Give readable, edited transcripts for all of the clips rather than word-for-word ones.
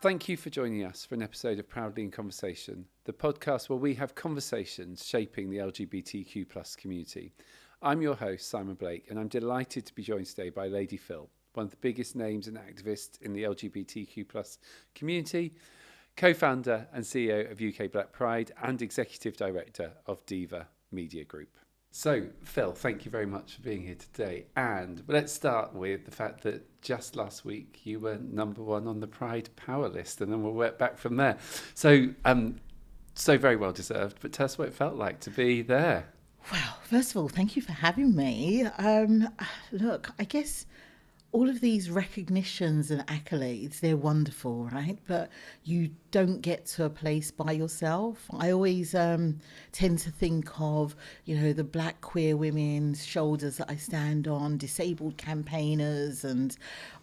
Thank you for joining us for an episode of Proudly in Conversation, the podcast where we have conversations shaping the LGBTQ plus community. I'm your host, Simon Blake, and I'm delighted to be joined today by Lady Phyll, one of the biggest names and activists in the LGBTQ plus community, co-founder and CEO of UK Black Pride and executive director of Diva Media Group. So, Phil, thank you very much for being here today. And let's start with the fact that just last week you were number one on the Pride Power list, and then we'll work back from there. So very well deserved, but tell us what it felt like to be there. Well, first of all, thank you for having me. Look, I guess all of these recognitions and accolades, they're wonderful, right? But you don't get to a place by yourself. I always tend to think of, the Black queer women's shoulders that I stand on, disabled campaigners and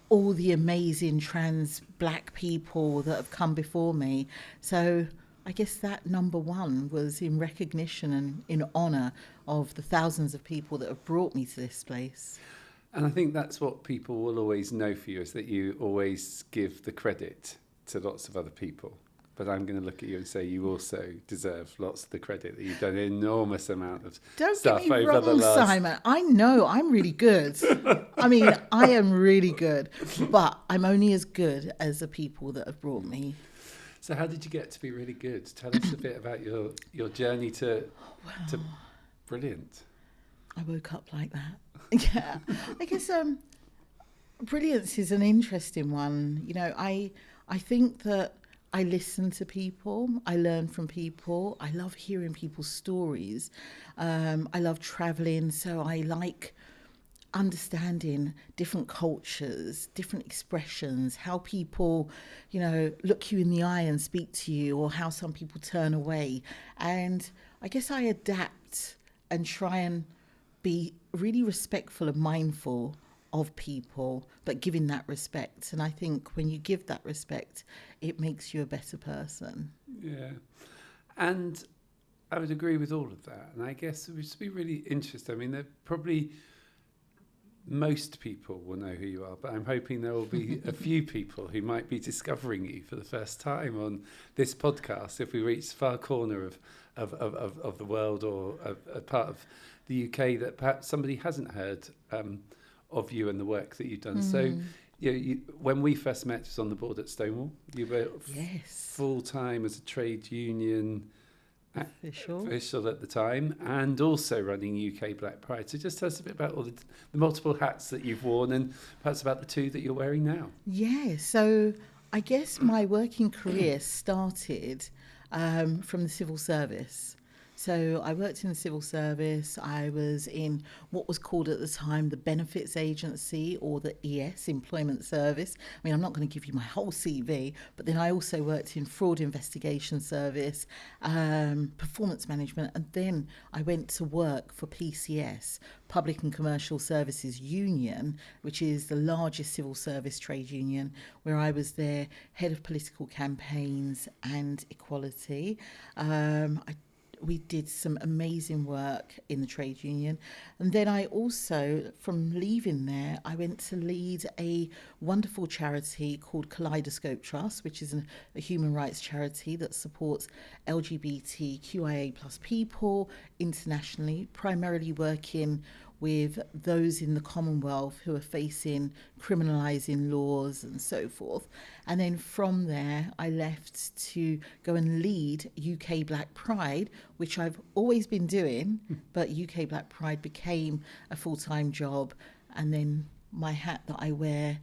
all the amazing trans Black people that have come before me. So I guess that number one was in recognition and in honour of the thousands of people that have brought me to this place. And I think that's what people will always know for you, is that you always give the credit to lots of other people. But I'm going to look at you and say you also deserve lots of the credit, that you've done an enormous amount of stuff over the last... Don't get me wrong, Simon. I know I'm really good. I mean, I am really good. But I'm only as good as the people that have brought me. So how did you get to be really good? Tell us a bit about your journey to brilliant. I woke up like that. Yeah, I guess brilliance is an interesting one. I think that I listen to people, I learn from people, I love hearing people's stories. I love travelling, so I like understanding different cultures, different expressions, how people, look you in the eye and speak to you, or how some people turn away. And I guess I adapt and try and be really respectful and mindful of people, but giving that respect. And I think when you give that respect, it makes you a better person. Yeah. And I would agree with all of that. And I guess it would just be really interesting. I mean, there probably... most people will know who you are, but I'm hoping there will be a few people who might be discovering you for the first time on this podcast if we reach the far corner of the world, or a part of the UK that perhaps somebody hasn't heard of you and the work that you've done. So when we first met, it was on the board at Stonewall. You were full-time as a trade union official at the time, and also running UK Black Pride. So just tell us a bit about all the multiple hats that you've worn, and perhaps about the two that you're wearing now. Yeah, so I guess my working career started from the civil service. So I worked in the civil service. I was in what was called at the time the Benefits Agency, or the ES, Employment Service. I mean, I'm not going to give you my whole CV, but then I also worked in Fraud Investigation Service, Performance Management, and then I went to work for PCS, Public and Commercial Services Union, which is the largest civil service trade union, where I was their head of political campaigns and equality. We did some amazing work in the trade union. And then I also, from leaving there, I went to lead a wonderful charity called Kaleidoscope Trust, which is a human rights charity that supports LGBTQIA plus people internationally, primarily working with those in the Commonwealth who are facing criminalising laws and so forth. And then from there, I left to go and lead UK Black Pride, which I've always been doing, but UK Black Pride became a full-time job. And then my hat that I wear,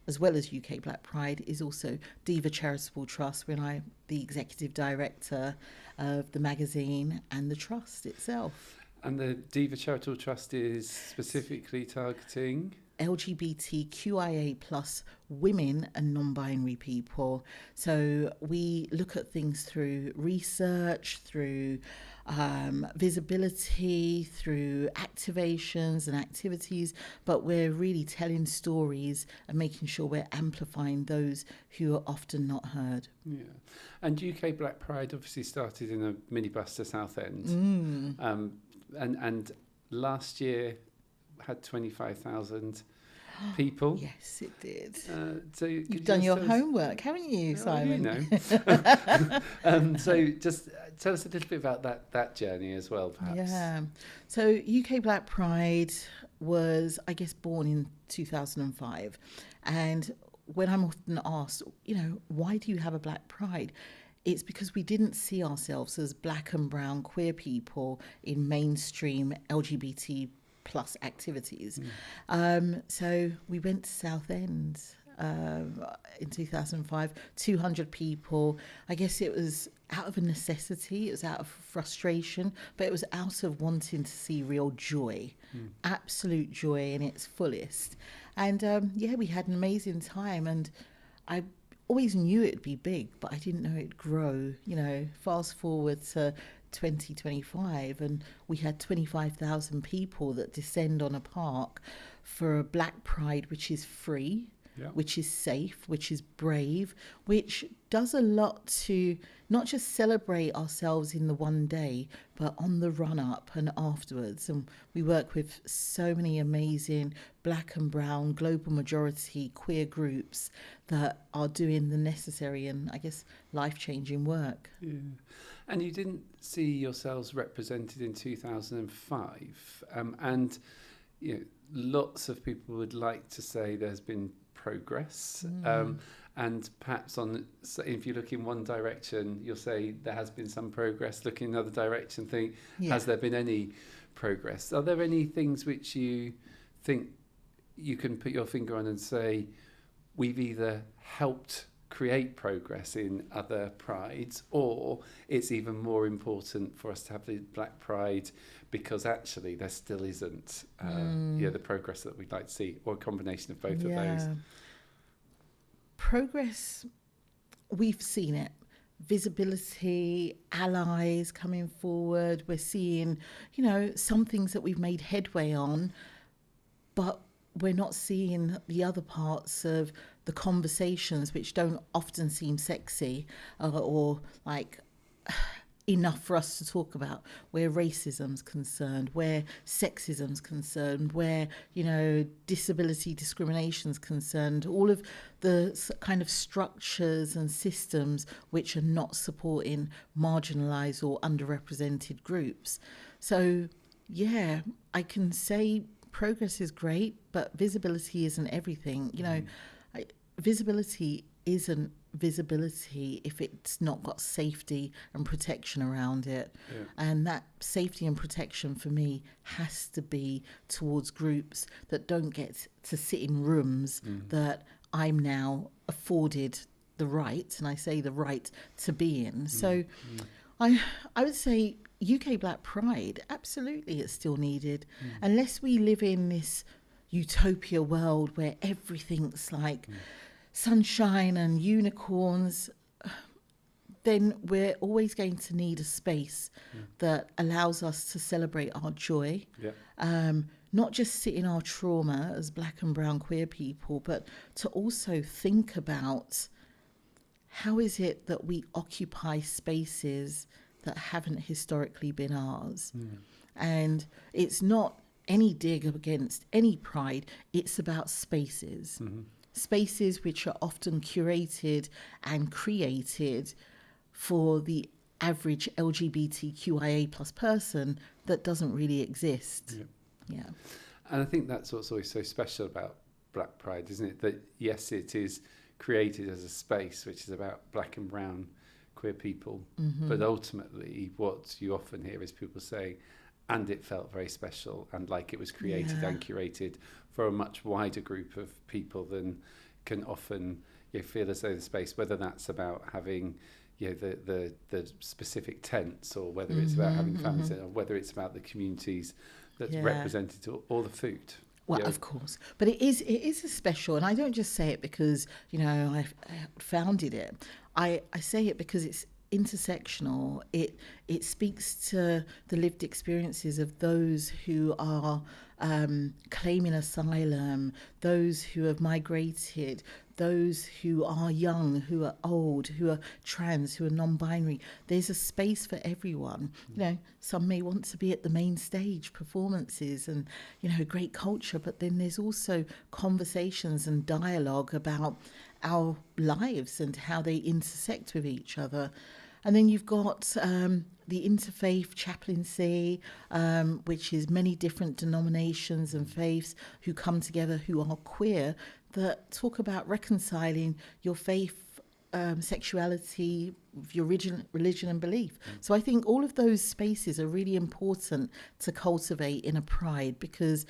as well as UK Black Pride, is also Diva Charitable Trust, when I'm the executive director of the magazine and the trust itself. And the Diva Charitable Trust is specifically targeting LGBTQIA plus women and non-binary people. So we look at things through research, through visibility, through activations and activities, but we're really telling stories and making sure we're amplifying those who are often not heard. Yeah. And UK Black Pride obviously started in a minibus to Southend. And last year had 25,000 people. Yes, it did. So You've done your homework, haven't you, Simon? So just tell us a little bit about that journey as well, perhaps. Yeah. So UK Black Pride was, I guess, born in 2005. And when I'm often asked, why do you have a Black Pride? It's because we didn't see ourselves as black and brown queer people in mainstream LGBT plus activities. So we went to Southend in 2005, 200 people. I guess it was out of a necessity, it was out of frustration, but it was out of wanting to see real joy, absolute joy in its fullest. And we had an amazing time, and I always knew it'd be big, but I didn't know it'd grow. Fast forward to 2025 and we had 25,000 people that descend on a park for a Black Pride, which is free, which is safe, which is brave, which does a lot to not just celebrate ourselves in the one day, but on the run up and afterwards. And we work with so many amazing black and brown global majority queer groups that are doing the necessary and, I guess, life-changing work. Yeah. And you didn't see yourselves represented in 2005. And lots of people would like to say there's been progress. And perhaps if you look in one direction, you'll say there has been some progress. Look in another direction, think, has there been any progress? Are there any things which you think you can put your finger on and say, we've either helped create progress in other prides, or it's even more important for us to have the Black Pride because actually there still isn't the progress that we'd like to see, or a combination of both of those? Progress, we've seen it. Visibility, allies coming forward. We're seeing, some things that we've made headway on, but we're not seeing the other parts of the conversations which don't often seem sexy or like enough for us to talk about, where racism's concerned, where sexism's concerned, where, disability discrimination's concerned, all of the kind of structures and systems which are not supporting marginalised or underrepresented groups. So, I can say progress is great, but visibility isn't everything. Visibility isn't visibility if it's not got safety and protection around it. And that safety and protection for me has to be towards groups that don't get to sit in rooms that I'm now afforded the right, and I say the right to be in. So I would say UK Black Pride, absolutely it's still needed. Unless we live in this utopia world where everything's like sunshine and unicorns, then we're always going to need a space that allows us to celebrate our joy, not just sit in our trauma as black and brown queer people, but to also think about how is it that we occupy spaces that haven't historically been ours. And it's not any dig against any pride, it's about spaces. Spaces which are often curated and created for the average LGBTQIA plus person that doesn't really exist. And I think that's what's always so special about Black Pride, isn't it? That yes, it is created as a space which is about black and brown queer people, but ultimately what you often hear is people saying, and it felt very special and like it was created and curated for a much wider group of people than can often feel as though the space, whether that's about having the specific tents, or whether it's about having families, or whether it's about the communities that's represented, or the food. Well, of course, but it is a special, and I don't just say it because I founded it. I say it because it's intersectional. It speaks to the lived experiences of those who are claiming asylum, those who have migrated, those who are young, who are old, who are trans, who are non-binary. There's a space for everyone. You know, some may want to be at the main stage performances and, you know, great culture, but then there's also conversations and dialogue about our lives and how they intersect with each other. And then you've got the interfaith chaplaincy, which is many different denominations and faiths who come together who are queer, that talk about reconciling your faith, sexuality, your religion and belief. So I think all of those spaces are really important to cultivate in a pride, because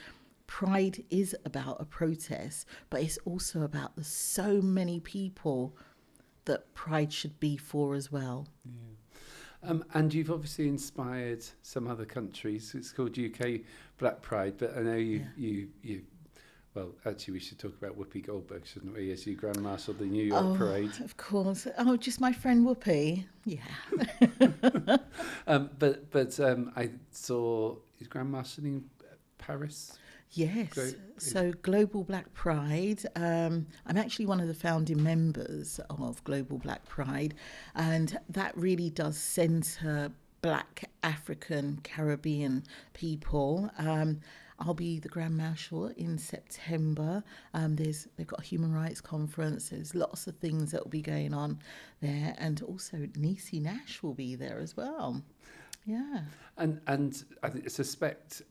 pride is about a protest, but it's also about the so many people that pride should be for as well. Yeah. And you've obviously inspired some other countries. It's called UK Black Pride, but I know you well, actually we should talk about Whoopi Goldberg, shouldn't we, as you Grand Marshal the New York Parade. Of course. Oh, just my friend Whoopi. Yeah. But I saw, is Grand Marshalling Paris? Yes. So Global Black Pride, I'm actually one of the founding members of Global Black Pride, and that really does centre Black, African, Caribbean people. I'll be the Grand Marshal in September. They've got a human rights conference. There's lots of things that will be going on there, and also Niecy Nash will be there as well. Yeah. And I suspect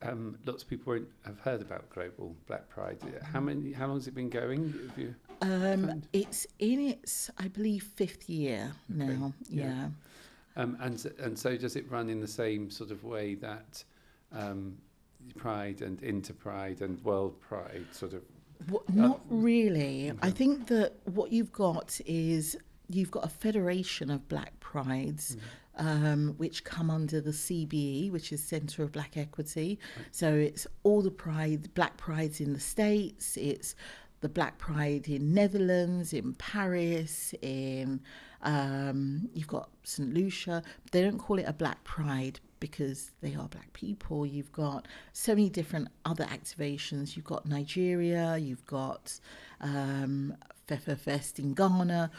lots of people have heard about Global Black Pride. How long has it been going? Have you it's in its, I believe, 5th year now. Yeah. And so does it run in the same sort of way that Pride and Interpride and World Pride sort of? Not really. Okay. I think that what you've got is you've got a federation of Black Prides, which come under the CBE, which is Centre of Black Equity. Right. So it's all the Black Prides in the States. It's the Black Pride in Netherlands, in Paris, in you've got St. Lucia. They don't call it a Black Pride because they are Black people. You've got so many different other activations. You've got Nigeria, you've got Fefe Fest in Ghana.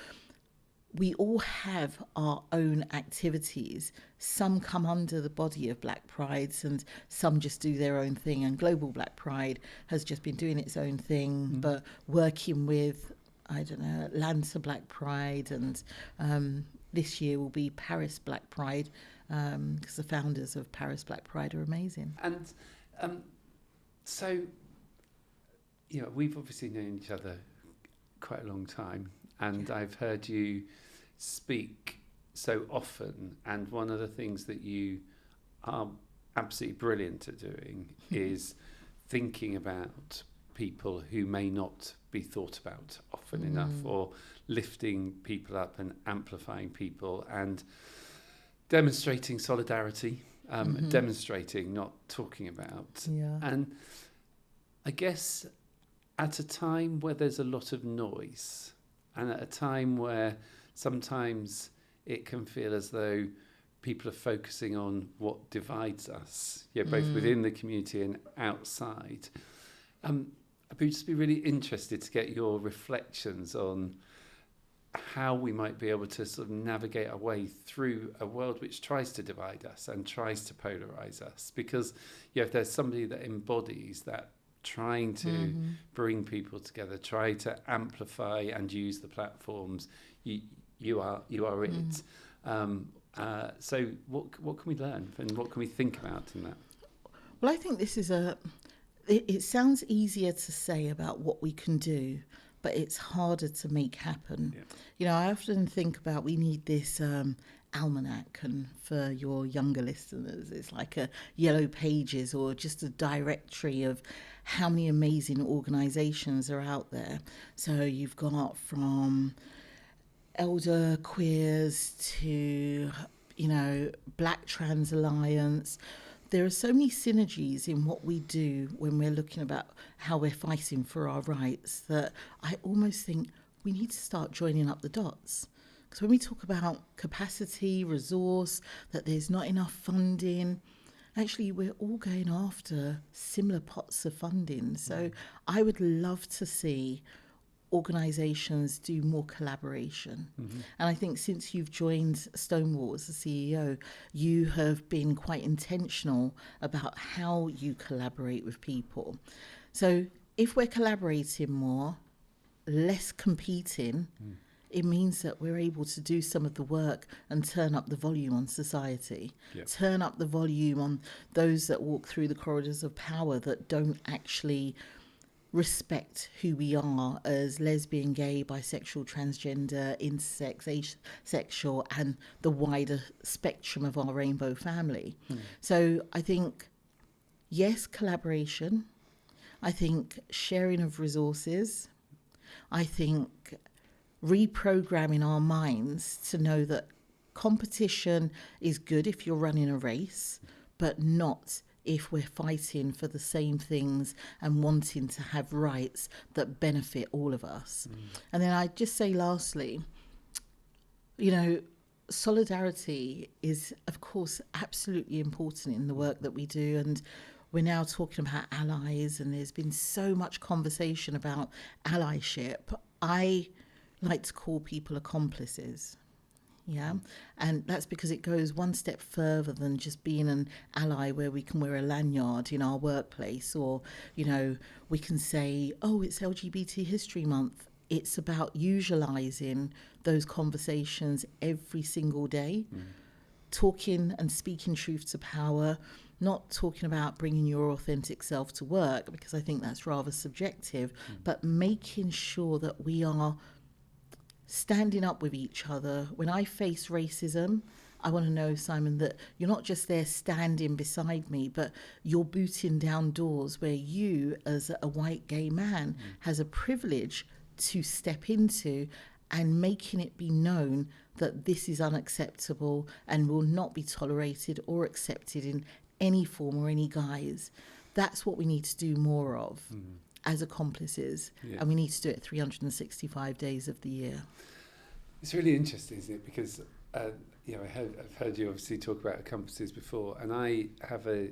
We all have our own activities. Some come under the body of Black Prides and some just do their own thing. And Global Black Pride has just been doing its own thing, but working with, I don't know, Atlanta Black Pride, and this year will be Paris Black Pride, because the founders of Paris Black Pride are amazing. And so, you know, we've obviously known each other quite a long time, and I've heard you speak so often, and one of the things that you are absolutely brilliant at doing is thinking about people who may not be thought about often enough, or lifting people up and amplifying people and demonstrating solidarity, demonstrating, not talking about. Yeah. And I guess at a time where there's a lot of noise, and at a time where sometimes it can feel as though people are focusing on what divides us, both within the community and outside. I'd just be really interested to get your reflections on how we might be able to sort of navigate our way through a world which tries to divide us and tries to polarize us. Because if there's somebody that embodies that, trying to bring people together, try to amplify and use the platforms, you are it. So what can we learn, and what can we think about in that? Well, I think this is it sounds easier to say about what we can do, but it's harder to make happen. Yeah. You know, I often think about, we need this almanac, and for your younger listeners, it's like a yellow pages or just a directory of how many amazing organisations are out there. So you've got from Elder Queers to, you know, Black Trans Alliance. There are so many synergies in what we do when we're looking about how we're fighting for our rights, that I almost think we need to start joining up the dots. Because when we talk about capacity, resource, that there's not enough funding, actually we're all going after similar pots of funding. So I would love to see organisations do more collaboration. Mm-hmm. And I think since you've joined Stonewall as the CEO, you have been quite intentional about how you collaborate with people. So if we're collaborating more, less competing, it means that we're able to do some of the work and turn up the volume on society, turn up the volume on those that walk through the corridors of power that don't actually respect who we are as lesbian, gay, bisexual, transgender, intersex, asexual, and the wider spectrum of our rainbow family. So I think, yes, collaboration. I think sharing of resources. I think reprogramming our minds to know that competition is good if you're running a race, but not if we're fighting for the same things and wanting to have rights that benefit all of us. And then I'd just say lastly, you know, solidarity is, of course, absolutely important in the work that we do. And we're now talking about allies, and there's been so much conversation about allyship. I like to call people accomplices. Yeah. And that's because it goes one step further than just being an ally where we can wear a lanyard in our workplace, or, you know, we can say, oh, it's LGBT History Month. It's about utilizing those conversations every single day, talking and speaking truth to power, not talking about bringing your authentic self to work, because I think that's rather subjective, but making sure that we are standing up with each other. When I face racism, I want to know, Simon, that you're not just there standing beside me, but you're booting down doors where you, as a white gay man, has a privilege to step into, and making it be known that this is unacceptable and will not be tolerated or accepted in any form or any guise. That's what we need to do more of as accomplices, and we need to do it 365 days of the year. It's really interesting, isn't it? Because you know, I've heard you obviously talk about accomplices before, and I have a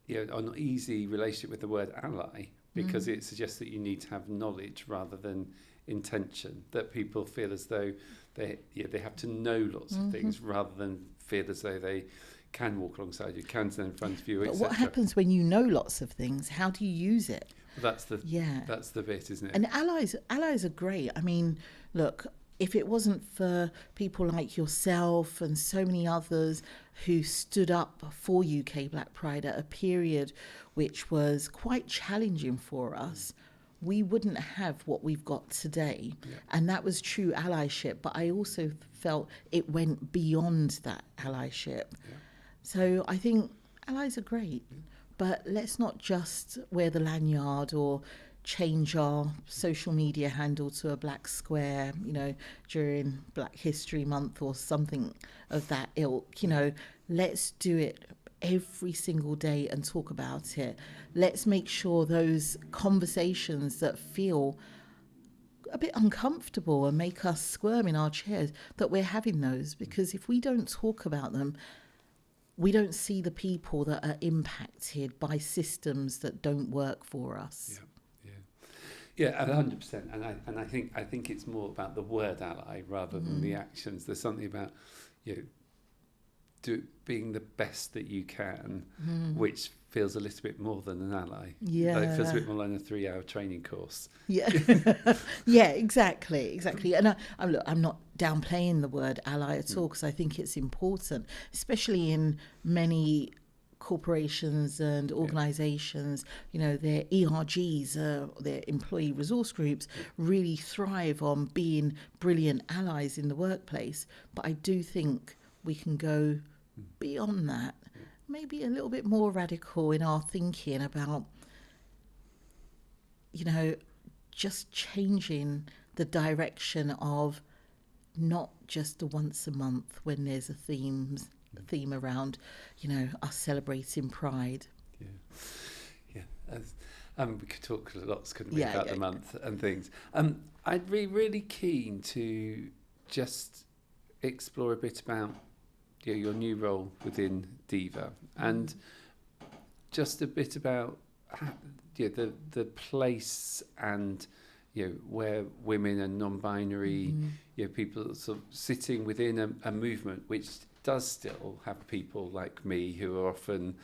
you know, an easy relationship with the word ally, because it suggests that you need to have knowledge rather than intention. That people feel as though they have to know lots of things rather than feel as though they can walk alongside you, can stand in front of you, But etc. what happens when you know lots of things? How do you use it? Well, that's the bit, isn't it? And allies are great. I mean, look, if it wasn't for people like yourself and so many others who stood up for UK Black Pride at a period which was quite challenging for us, we wouldn't have what we've got today. And that was true allyship, but I also felt it went beyond that allyship. So I think allies are great, but let's not just wear the lanyard or change our social media handle to a black square, you know, during Black History Month or something of that ilk. You know, let's do it every single day and talk about it. Let's make sure those conversations that feel a bit uncomfortable and make us squirm in our chairs, that we're having those, because if we don't talk about them, we don't see the people that are impacted by systems that don't work for us. Yeah, 100%. And I think it's more about the word ally rather than the actions. There's something about, you know, being the best that you can, which feels a little bit more than an ally. Yeah, like, it feels a bit more like a 3-hour training course. Yeah, yeah, exactly. And I'm not downplaying the word ally at all, because I think it's important, especially in many corporations and organisations. You know, their ERGs, their employee resource groups, really thrive on being brilliant allies in the workplace. But I do think we can go beyond that, maybe a little bit more radical in our thinking about, you know, just changing the direction of not just a once a month when there's a theme around, you know, us celebrating Pride. We could talk lots, couldn't we, about the month and things. I'd be really keen to just explore a bit about your new role within Diva, and just a bit about the place and where women and non-binary people sort of sitting within a movement which does still have people like me who are often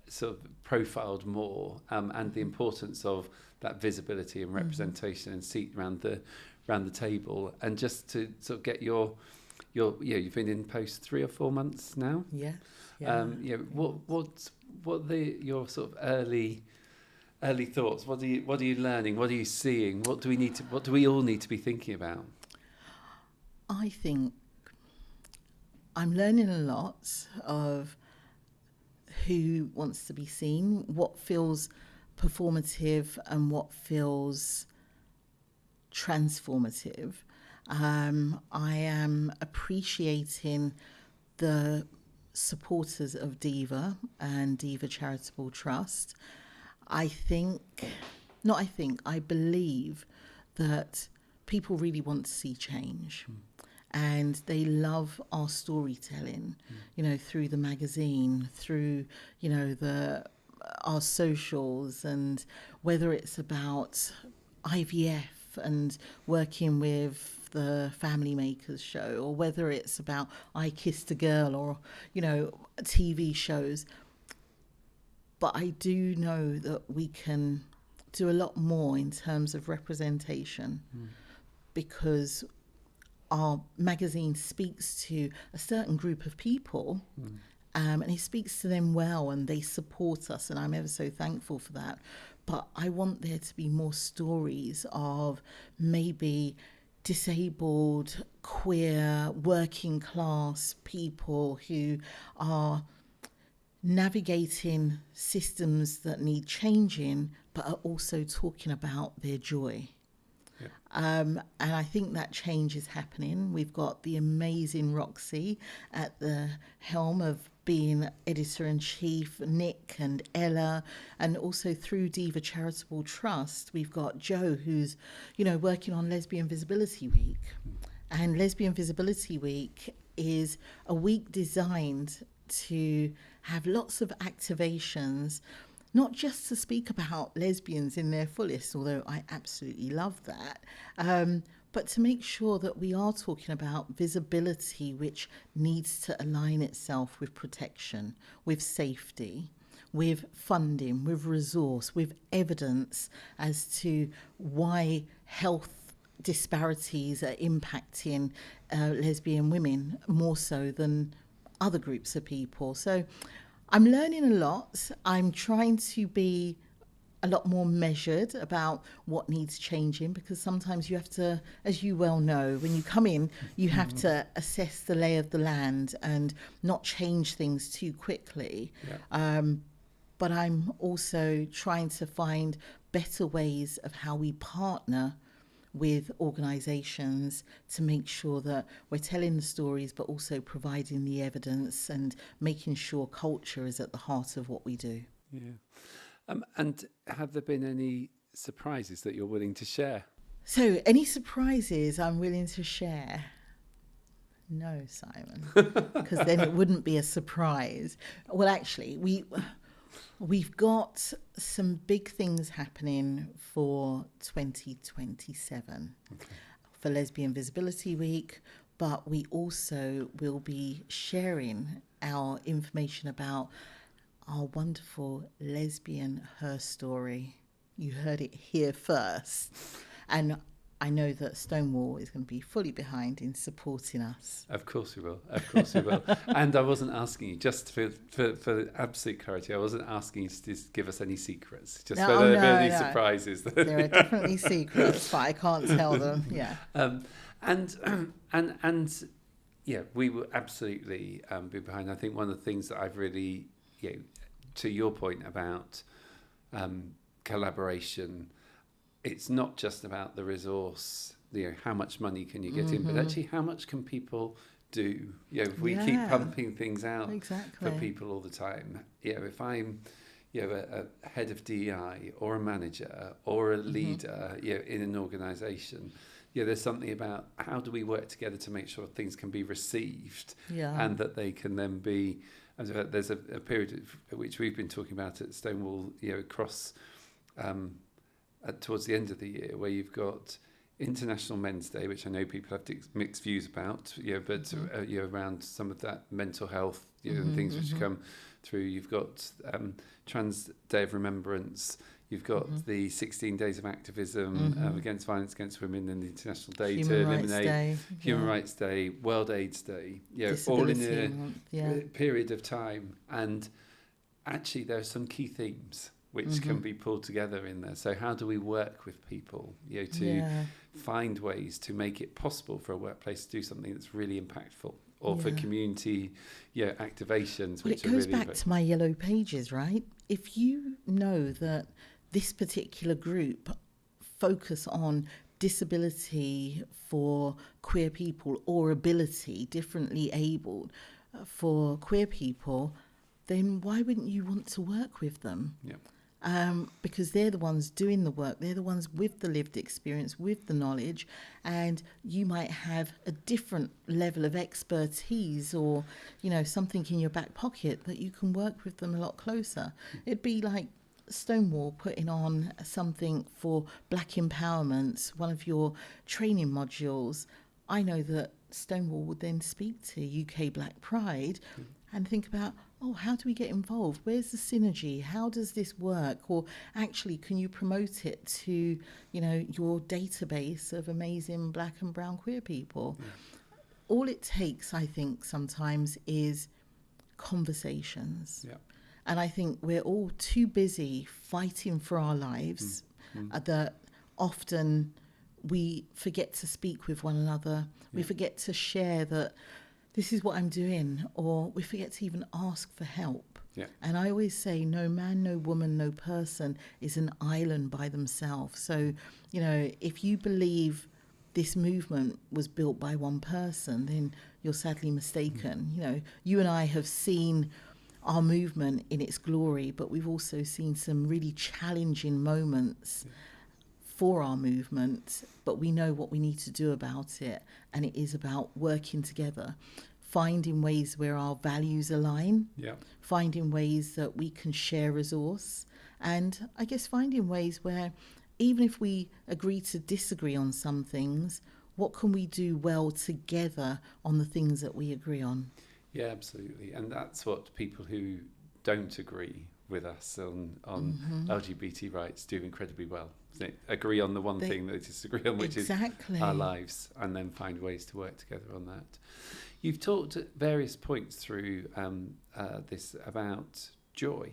sort of profiled more, and the importance of that visibility and representation and seat around the table, and just to sort of get your you've been in post 3 or 4 months now. What your sort of early thoughts? What are you learning? What are you seeing? What do we all need to be thinking about? I think I'm learning a lot of who wants to be seen, what feels performative and what feels transformative. I am appreciating the supporters of Diva and Diva Charitable Trust. I believe that people really want to see change. And they love our storytelling, through the magazine, through, our socials, and whether it's about IVF and working with the Family Makers show, or whether it's about I Kissed a Girl, or, TV shows. But I do know that we can do a lot more in terms of representation, because our magazine speaks to a certain group of people, and it speaks to them well, and they support us, and I'm ever so thankful for that. But I want there to be more stories of maybe disabled, queer, working class people who are navigating systems that need changing, but are also talking about their joy. And I think that change is happening. We've got the amazing Roxy at the helm of being editor-in-chief, Nick and Ella, and also through Diva Charitable Trust, we've got Joe, who's, working on Lesbian Visibility Week. And Lesbian Visibility Week is a week designed to have lots of activations, not just to speak about lesbians in their fullest, although I absolutely love that, but to make sure that we are talking about visibility, which needs to align itself with protection, with safety, with funding, with resource, with evidence as to why health disparities are impacting lesbian women more so than other groups of people. So I'm learning a lot. I'm trying to be a lot more measured about what needs changing, because sometimes you have to, as you well know, when you come in, you have to assess the lay of the land and not change things too quickly. But I'm also trying to find better ways of how we partner with organisations to make sure that we're telling the stories, but also providing the evidence and making sure culture is at the heart of what we do. And have there been any surprises that you're willing to share? So, any surprises I'm willing to share? No, Simon, because then it wouldn't be a surprise. Well, actually, we've got some big things happening for 2027 for Lesbian Visibility Week, but we also will be sharing our information about our wonderful lesbian Her Story. You heard it here first. And I know that Stonewall is going to be fully behind in supporting us. Of course we will. Of course we will. And I wasn't asking you, just for absolute clarity, I wasn't asking you to give us any secrets. Just whether there are any surprises. There are definitely secrets, but I can't tell them. Yeah. And yeah, we will absolutely be behind. I think one of the things that I've really, to your point about collaboration, it's not just about the resource, how much money can you get in, but actually how much can people do? If we keep pumping things out for people all the time, if I'm a head of DEI or a manager or a leader in an organisation, there's something about how do we work together to make sure things can be received and that they can then be there's a period which we've been talking about at Stonewall, across towards the end of the year, where you've got International Men's Day, which I know people have mixed views about, but around some of that mental health, and things which come through. You've got Trans Day of Remembrance. You've got the 16 Days of Activism against violence against women, and the International Day to eliminate Human Rights Day, World AIDS Day, all in a period of time. And actually, there are some key themes which can be pulled together in there. So how do we work with people, to find ways to make it possible for a workplace to do something that's really impactful, or for community activations? Well, it goes back to my yellow pages, right? If you know that this particular group focus on disability for queer people, or ability, differently abled for queer people, then why wouldn't you want to work with them? Because they're the ones doing the work, they're the ones with the lived experience, with the knowledge, and you might have a different level of expertise, or something in your back pocket that you can work with them a lot closer. It'd be like Stonewall putting on something for Black empowerment, one of your training modules. I know that Stonewall would then speak to UK Black Pride and think about, how do we get involved? Where's the synergy? How does this work? Or actually, can you promote it to, your database of amazing Black and brown queer people? All it takes, I think, sometimes is conversations. And I think we're all too busy fighting for our lives that often we forget to speak with one another. We forget to share that this is what I'm doing, or we forget to even ask for help. And I always say, no man, no woman, no person is an island by themselves. So, if you believe this movement was built by one person, then you're sadly mistaken. You and I have seen our movement in its glory, but we've also seen some really challenging moments for our movement, but we know what we need to do about it, and it is about working together, finding ways where our values align, finding ways that we can share resource, and I guess finding ways where even if we agree to disagree on some things, what can we do well together on the things that we agree on? Yeah, absolutely. And that's what people who don't agree with us on LGBT rights do incredibly well. Agree on the one thing that they disagree on, which is our lives, and then find ways to work together on that. You've talked at various points through this about joy,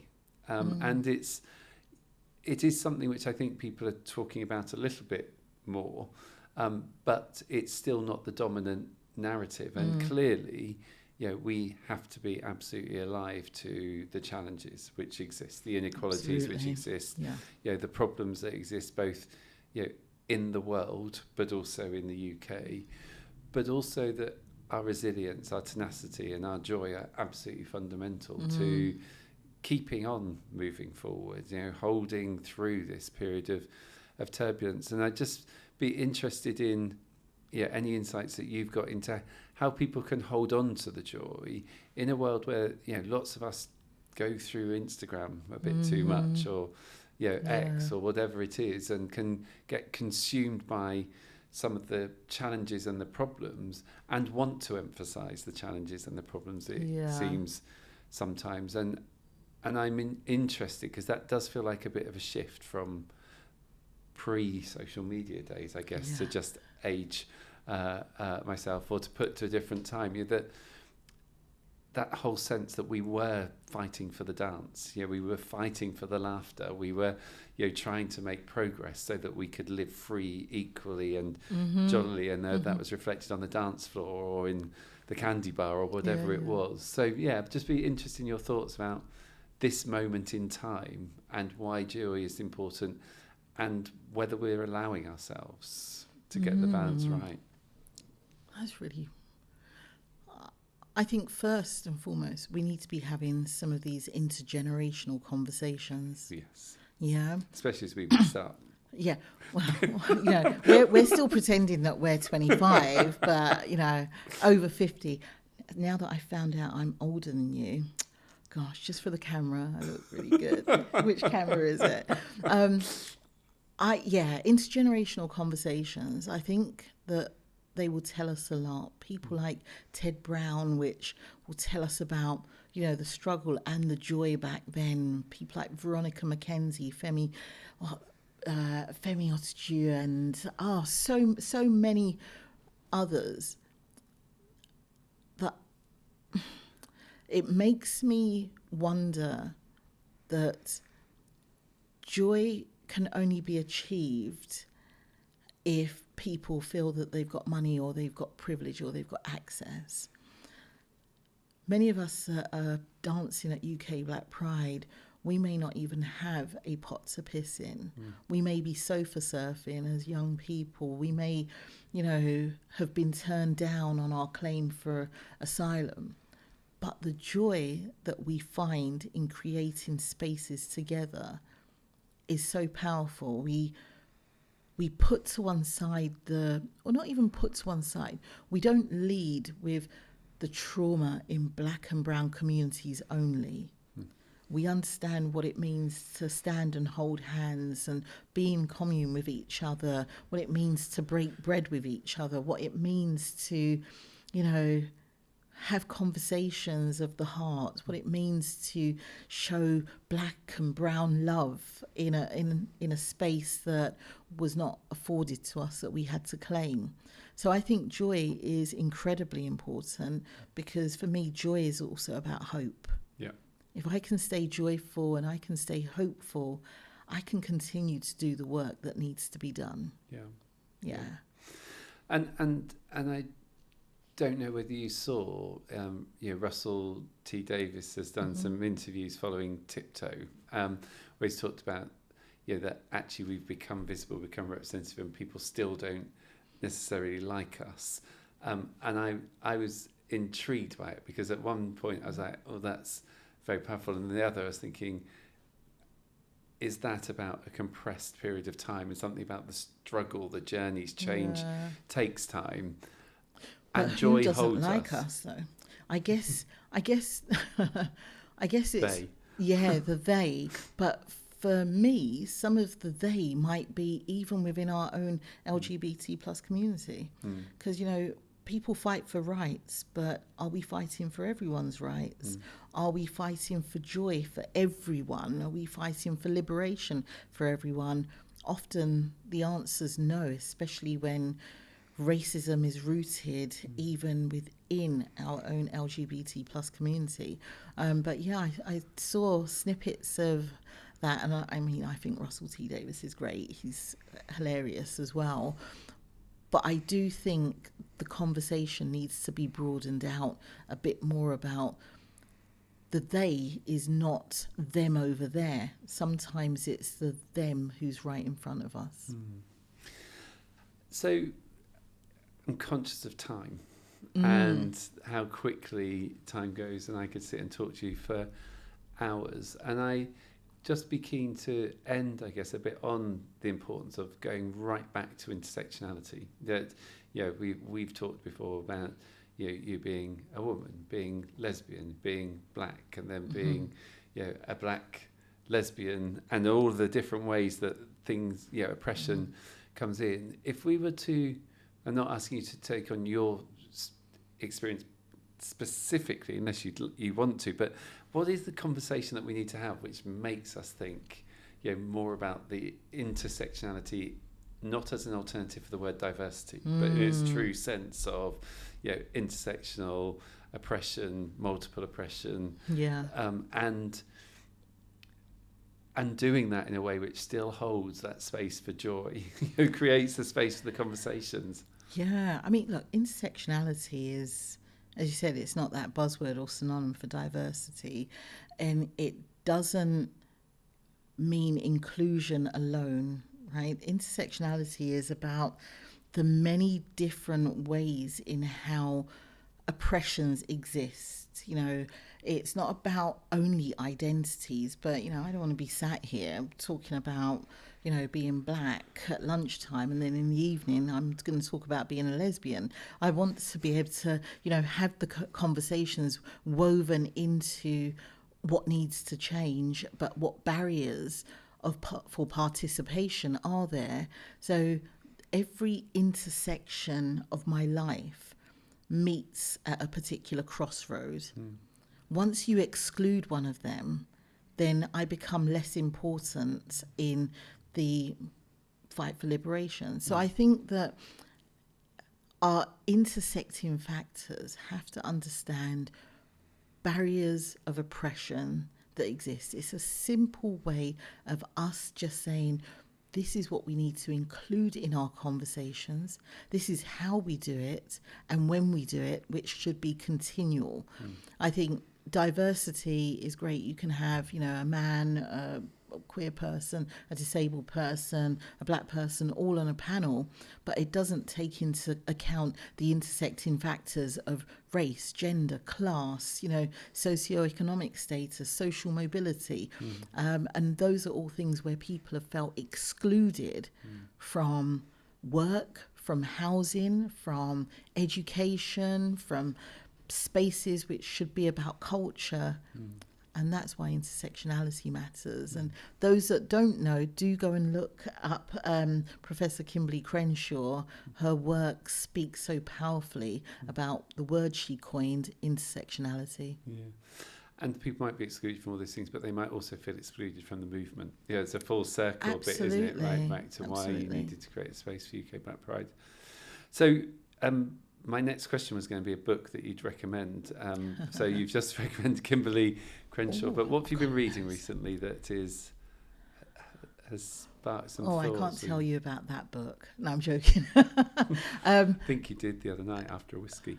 and it is something which I think people are talking about a little bit more, but it's still not the dominant narrative, and clearly we have to be absolutely alive to the challenges which exist, the inequalities which exist, the problems that exist both in the world but also in the UK, but also that our resilience, our tenacity and our joy are absolutely fundamental to keeping on moving forward, holding through this period of turbulence. And I'd just be interested in any insights that you've got into how people can hold on to the joy in a world where lots of us go through Instagram a bit too much, or X or whatever it is, and can get consumed by some of the challenges and the problems, and want to emphasize the challenges and the problems, it seems sometimes. And I'm interested because that does feel like a bit of a shift from pre-social media days, I guess, to just age myself, or to put to a different time, that whole sense that we were fighting for the dance, we were fighting for the laughter, we were trying to make progress so that we could live free, equally and jollily, and that was reflected on the dance floor or in the candy bar or whatever it was. So just be interested in your thoughts about this moment in time and why joy is important, and whether we're allowing ourselves to get the balance right. That's really... I think first and foremost, we need to be having some of these intergenerational conversations. Yes. Yeah. Especially as we mix up. Yeah. Well, we're still pretending that we're 25, but, over 50. Now that I found out I'm older than you, Gosh, just for the camera, I look really good. Which camera is it? Intergenerational conversations. I think that they will tell us a lot. People like Ted Brown, which will tell us about, the struggle and the joy back then. People like Veronica McKenzie, Femi Otuju, and so many others. That it makes me wonder that joy can only be achieved if people feel that they've got money or they've got privilege or they've got access. Many of us that are dancing at UK Black Pride, we may not even have a pot to piss in. We may be sofa surfing as young people. We may, have been turned down on our claim for asylum. But the joy that we find in creating spaces together is so powerful. We put to one side or not even put to one side, we don't lead with the trauma in Black and brown communities only. We understand what it means to stand and hold hands and be in commune with each other, what it means to break bread with each other, what it means to, have conversations of the heart, what it means to show Black and brown love in a space that was not afforded to us, that we had to claim. So I think joy is incredibly important, because for me, joy is also about hope. Yeah. If I can stay joyful and I can stay hopeful, I can continue to do the work that needs to be done. Yeah. And I don't know whether you saw, Russell T Davies has done some interviews following Tiptoe, where he's talked about, that actually we've become visible, become representative, and people still don't necessarily like us. And I was intrigued by it, because at one point I was like, oh, that's very powerful. And the other, I was thinking, is that about a compressed period of time? Is something about the struggle, the journeys, change takes time? And but joy who doesn't holds like us though? I guess it's they. the they. But for me, some of the they might be even within our own LGBT plus community, because people fight for rights, but are we fighting for everyone's rights? Are we fighting for joy for everyone? Are we fighting for liberation for everyone? Often the answer's no, especially when racism is rooted even within our own LGBT plus community. I saw snippets of that, and I think Russell T Davies is great. He's hilarious as well. But I do think the conversation needs to be broadened out a bit more about the they is not them over there. Sometimes it's the them who's right in front of us. So I'm conscious of time and how quickly time goes, and I could sit and talk to you for hours. And I just be keen to end, I guess, a bit on the importance of going right back to intersectionality. That, we've talked before about you being a woman, being lesbian, being Black, and then being a Black lesbian, and all the different ways that things, oppression comes in. If we were to, I'm not asking you to take on your experience specifically, unless you want to, but what is the conversation that we need to have which makes us think more about the intersectionality, not as an alternative for the word diversity, but in its true sense of intersectional oppression, multiple oppression, and doing that in a way which still holds that space for joy, creates the space for the conversations. Yeah, look, intersectionality is, as you said, it's not that buzzword or synonym for diversity, and it doesn't mean inclusion alone, right? Intersectionality is about the many different ways in how oppressions exist. It's not about only identities, but, I don't want to be sat here talking about, being Black at lunchtime, and then in the evening I'm going to talk about being a lesbian. I want to be able to, have the conversations woven into what needs to change, but what barriers for participation are there. So every intersection of my life meets at a particular crossroad. Once you exclude one of them, then I become less important in the fight for liberation. So I think that our intersecting factors have to understand barriers of oppression that exist. It's a simple way of us just saying, this is what we need to include in our conversations. This is how we do it and when we do it, which should be continual. I think diversity is great. You can have, a man, a queer person, a disabled person, a black person, all on a panel, but it doesn't take into account the intersecting factors of race, gender, class, socioeconomic status, social mobility. And those are all things where people have felt excluded from work, from housing, from education, from spaces which should be about culture. And that's why intersectionality matters. And those that don't know, do go and look up Professor Kimberly Crenshaw. Her work speaks so powerfully about the word she coined, intersectionality. Yeah. And people might be excluded from all these things, but they might also feel excluded from the movement. Yeah, it's a full circle bit, isn't it? Right back to why you needed to create a space for UK Black Pride. So my next question was going to be a book that you'd recommend. So you've just recommended Kimberly Crenshaw, but what have you been reading recently that has sparked some thoughts? I can't tell you about that book. No, I'm joking. I think you did the other night after a whiskey.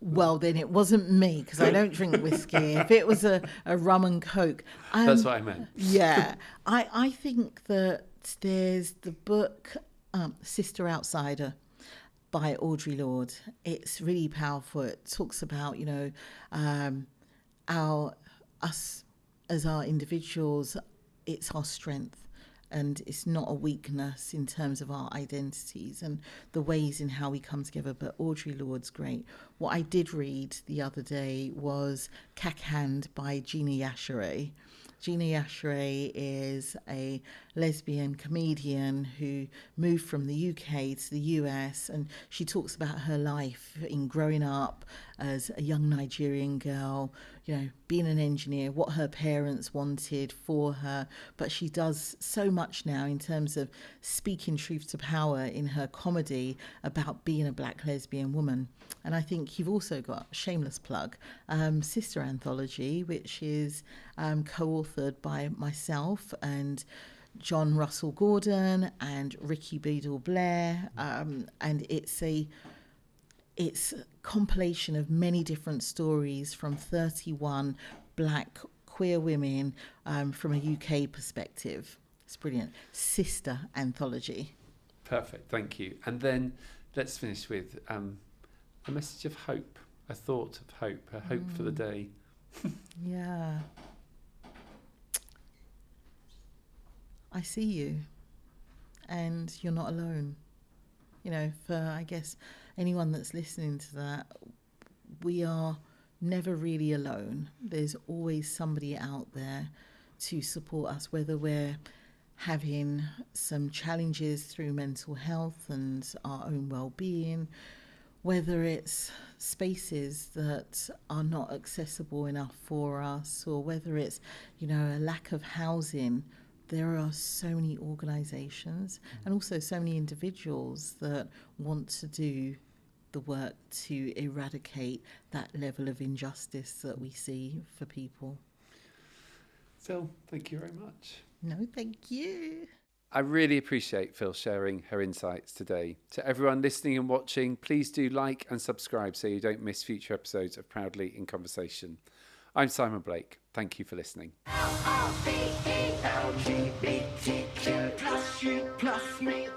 Well, then it wasn't me, because I don't drink whiskey. If it was a rum and coke. That's what I meant. Yeah. I think that there's the book Sister Outsider by Audre Lorde. It's really powerful. It talks about, us as our individuals, it's our strength. And it's not a weakness in terms of our identities and the ways in how we come together. But Audre Lorde's great. What I did read the other day was Cackhand by Gina Yashere. Gina Yashere is a lesbian comedian who moved from the UK to the US, and she talks about her life in growing up as a young Nigerian girl, being an engineer, what her parents wanted for her. But she does so much now in terms of speaking truth to power in her comedy about being a black lesbian woman. And I think you've also got, shameless plug, Sister Anthology, which is co-authored by myself and John Russell Gordon and Ricky Beadle Blair, and it's a compilation of many different stories from 31 black queer women from a UK perspective. It's brilliant. Sister Anthology. Perfect, thank you. And then let's finish with a message of hope, a thought of hope, a hope for the day. Yeah. I see you, and you're not alone. For, I guess, anyone that's listening to that, we are never really alone. There's always somebody out there to support us, whether we're having some challenges through mental health and our own well-being, whether it's spaces that are not accessible enough for us, or whether it's, a lack of housing. There are so many organisations and also so many individuals that want to do the work to eradicate that level of injustice that we see for people. Phil, thank you very much. No, thank you. I really appreciate Phil sharing her insights today. To everyone listening and watching, please do like and subscribe so you don't miss future episodes of Proudly in Conversation. I'm Simon Blake. Thank you for listening. LGBTQ plus you plus me.